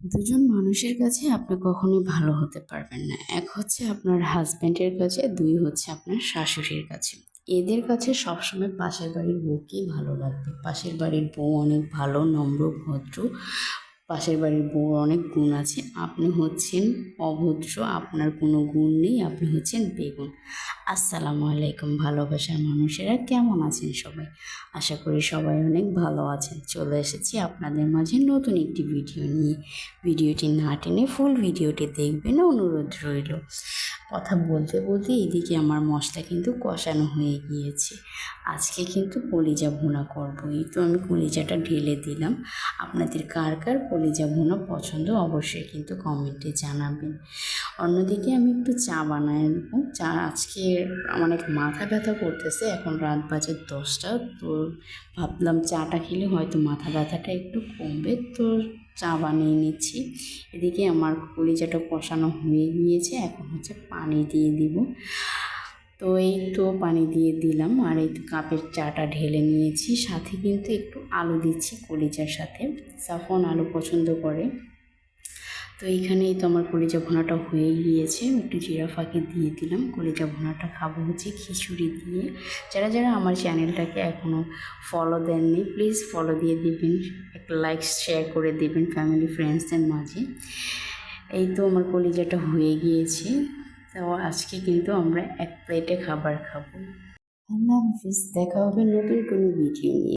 দুজন মানুষের কাছে আপনি কখনোই ভালো হতে পারবেন না। এক হচ্ছে আপনার হাসব্যান্ডের কাছে, দুই হচ্ছে আপনার শাশুড়ির কাছে। এদের কাছে সবসময় পাশের বাড়ির বউকেই ভালো লাগবে। পাশের বাড়ির বউ অনেক ভালো, নম্র, ভদ্র। পাশের বাড়ির বউর অনেক গুণ আছে। আপনি হচ্ছেন অভদ্র, আপনার কোনো গুণ নেই, আপনি হচ্ছেন বেগুন। আসসালামু আলাইকুম ভালোবাসার মানুষেরা, কেমন আছেন সবাই? আশা করি সবাই অনেক ভালো আছেন। চলে এসেছি আপনাদের মাঝে নতুন একটি ভিডিও নিয়ে। ভিডিওটি না টেনে ফুল ভিডিওটি দেখবেন অনুরোধ রইল। কথা বলতে বলতে এদিকে আমার মশলা কিন্তু কষানো হয়ে গিয়েছে। আজকে কিন্তু কলিজা ভুনা করবো। এই তো আমি কলিজাটা ঢেলে দিলাম। আপনাদের কার কার কলিজা ভুনা পছন্দ অবশ্যই কিন্তু কমেন্টে জানাবেন। অন্যদিকে আমি একটু চা বানাই নেবো। চা আজকে অনেক মাথা ব্যথা করতেছে, এখন রাত বাজে 10টা। তো ভাবলাম চাটা খেলে হয়তো মাথা ব্যথাটা একটু কমবে, তো চা বানিয়ে নিচ্ছি। এদিকে আমার কলিজাটা কষানো হয়ে গিয়েছে, এখন হচ্ছে পানি দিয়ে দিব। তো এই তো পানি দিয়ে দিলাম, আর এই কাপের চাটা ঢেলে নিয়েছি। সাথে কিন্তু একটু আলু দিচ্ছি কলিজার সাথে। সাফন আলু পছন্দ করে। তো এইখানেই তো আমার কলিজা ভুনাটা হয়ে গিয়েছে। একটু জিরা ফাঁকি দিয়ে দিলাম। কলিজা ভুনাটা খাবো হচ্ছে খিচুড়ি দিয়ে। যারা যারা আমার চ্যানেলটাকে এখনও ফলো দেননি, প্লিজ ফলো দিয়ে দিবেন, একটা লাইক শেয়ার করে দেবেন ফ্যামিলি ফ্রেন্ডসদের মাঝে। এই তো আমার কলিজাটা হয়ে গিয়েছে। তো আজকে কিন্তু আমরা এক প্লেটে খাবার খাবো। আল্লাহ হাফিজ, দেখা হবে নতুন কোনো ভিডিও নিয়ে।